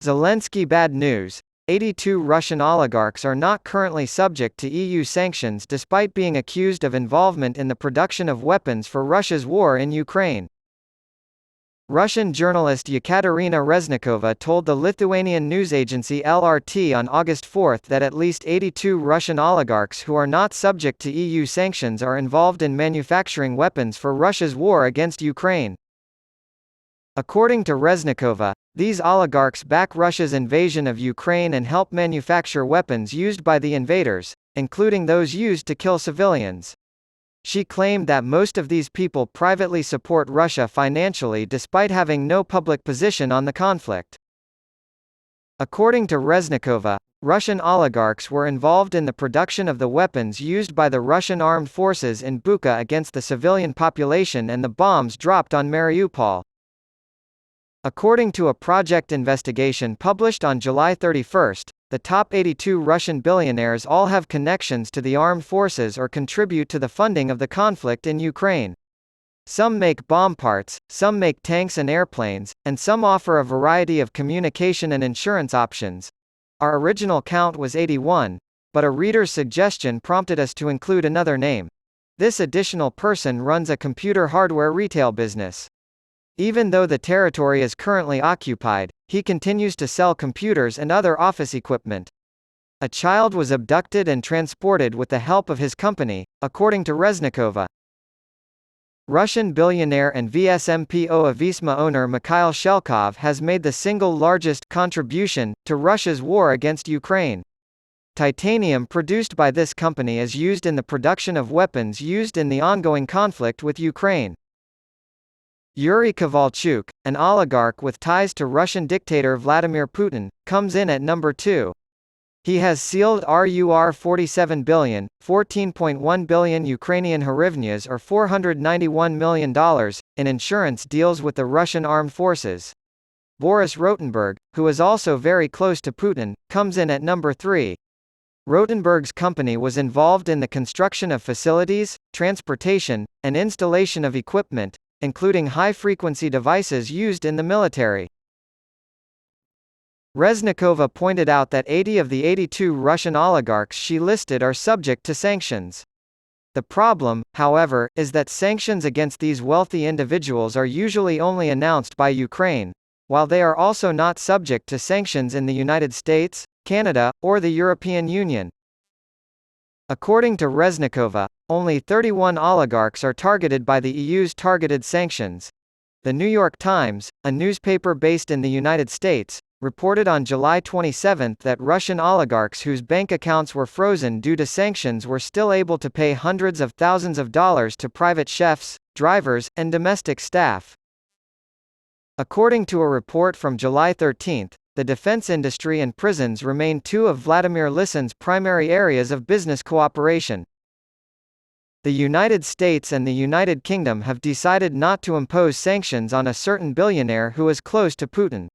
Zelensky Bad News 82 Russian oligarchs are not currently subject to EU sanctions despite being accused of involvement in the production of weapons for Russia's war in Ukraine. Russian journalist Yekaterina Reznikova told the Lithuanian news agency LRT on August 4 that at least 82 Russian oligarchs who are not subject to EU sanctions are involved in manufacturing weapons for Russia's war against Ukraine. According to Reznikova, these oligarchs back Russia's invasion of Ukraine and help manufacture weapons used by the invaders, including those used to kill civilians. She claimed that most of these people privately support Russia financially despite having no public position on the conflict. According to Reznikova, Russian oligarchs were involved in the production of the weapons used by the Russian armed forces in Bucha against the civilian population and the bombs dropped on Mariupol. According to a project investigation published on July 31, the top 82 Russian billionaires all have connections to the armed forces or contribute to the funding of the conflict in Ukraine. Some make bomb parts, some make tanks and airplanes, and some offer a variety of communication and insurance options. Our original count was 81, but a reader's suggestion prompted us to include another name. This additional person runs a computer hardware retail business. Even though the territory is currently occupied, he continues to sell computers and other office equipment. A child was abducted and transported with the help of his company, according to Reznikova. Russian billionaire and VSMPO Avisma owner Mikhail Shelkov has made the single largest contribution to Russia's war against Ukraine. Titanium produced by this company is used in the production of weapons used in the ongoing conflict with Ukraine. Yuri Kovalchuk, an oligarch with ties to Russian dictator Vladimir Putin, comes in at number 2. He has sealed RUR 47 billion, 14.1 billion Ukrainian hryvnias or $491 million, in insurance deals with the Russian armed forces. Boris Rotenberg, who is also very close to Putin, comes in at number 3. Rotenberg's company was involved in the construction of facilities, transportation, and installation of equipment, including high-frequency devices used in the military. Reznikova pointed out that 80 of the 82 Russian oligarchs she listed are subject to sanctions. The problem, however, is that sanctions against these wealthy individuals are usually only announced by Ukraine, while they are also not subject to sanctions in the United States, Canada, or the European Union. According to Reznikova, only 31 oligarchs are targeted by the EU's targeted sanctions. The New York Times, a newspaper based in the United States, reported on July 27 that Russian oligarchs whose bank accounts were frozen due to sanctions were still able to pay hundreds of thousands of dollars to private chefs, drivers, and domestic staff. According to a report from July 13, the defense industry and prisons remain two of Vladimir Lisyn's primary areas of business cooperation. The United States and the United Kingdom have decided not to impose sanctions on a certain billionaire who is close to Putin.